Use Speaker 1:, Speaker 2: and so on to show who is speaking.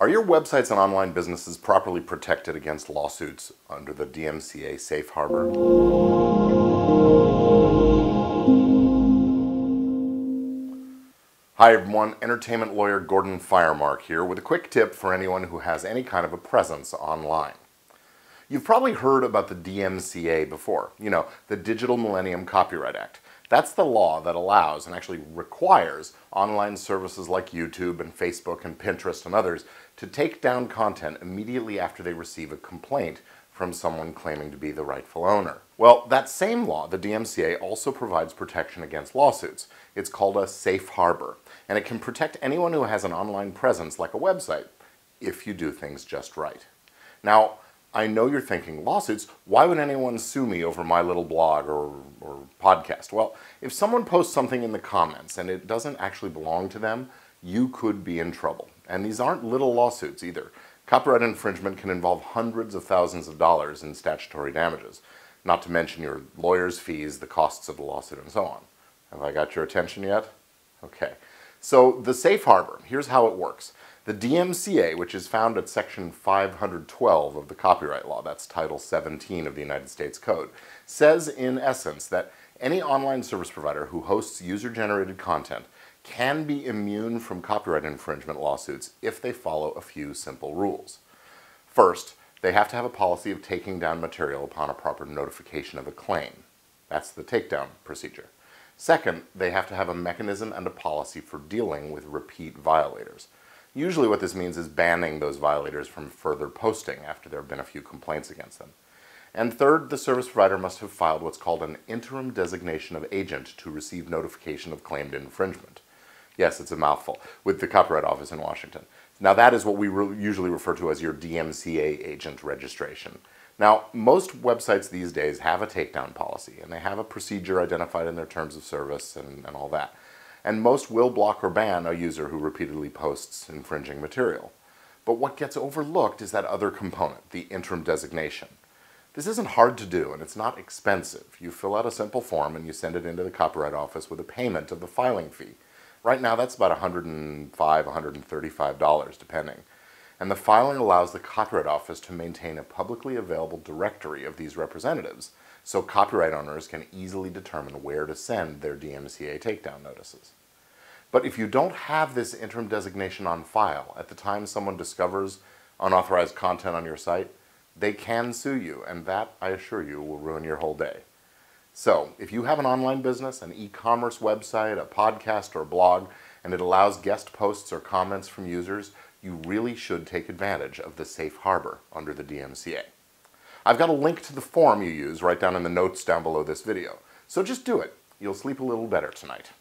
Speaker 1: Are your websites and online businesses properly protected against lawsuits under the DMCA safe harbor? Hi everyone, entertainment lawyer Gordon Firemark here with a quick tip for anyone who has any kind of a presence online. You've probably heard about the DMCA before, the Digital Millennium Copyright Act. That's the law that allows and actually requires online services like YouTube and Facebook and Pinterest and others to take down content immediately after they receive a complaint from someone claiming to be the rightful owner. Well, that same law, the DMCA, also provides protection against lawsuits. It's called a safe harbor, and it can protect anyone who has an online presence like a website, if you do things just right. Now, I know you're thinking, lawsuits? Why would anyone sue me over my little blog or podcast? Well, if someone posts something in the comments and it doesn't actually belong to them, you could be in trouble. And these aren't little lawsuits either. Copyright infringement can involve hundreds of thousands of dollars in statutory damages, not to mention your lawyer's fees, the costs of the lawsuit, and so on. Have I got your attention yet? Okay. So the safe harbor, here's how it works. The DMCA, which is found at Section 512 of the Copyright Law, that's Title 17 of the United States Code, says in essence that any online service provider who hosts user-generated content can be immune from copyright infringement lawsuits if they follow a few simple rules. First, they have to have a policy of taking down material upon a proper notification of a claim. That's the takedown procedure. Second, they have to have a mechanism and a policy for dealing with repeat violators. Usually what this means is banning those violators from further posting after there have been a few complaints against them. And third, the service provider must have filed what's called an Interim Designation of Agent to receive notification of claimed infringement. Yes, it's a mouthful, with the Copyright Office in Washington. Now that is what we usually refer to as your DMCA agent registration. Now, most websites these days have a takedown policy, and they have a procedure identified in their terms of service and all that. And most will block or ban a user who repeatedly posts infringing material. But what gets overlooked is that other component, the interim designation. This isn't hard to do, and it's not expensive. You fill out a simple form and you send it into the Copyright Office with a payment of the filing fee. Right now that's about $105, $135 depending. And the filing allows the Copyright Office to maintain a publicly available directory of these representatives, so copyright owners can easily determine where to send their DMCA takedown notices. But if you don't have this interim designation on file at the time someone discovers unauthorized content on your site, they can sue you, and that, I assure you, will ruin your whole day. So, if you have an online business, an e-commerce website, a podcast, or a blog, and it allows guest posts or comments from users, you really should take advantage of the safe harbor under the DMCA. I've got a link to the form you use right down in the notes down below this video, so just do it. You'll sleep a little better tonight.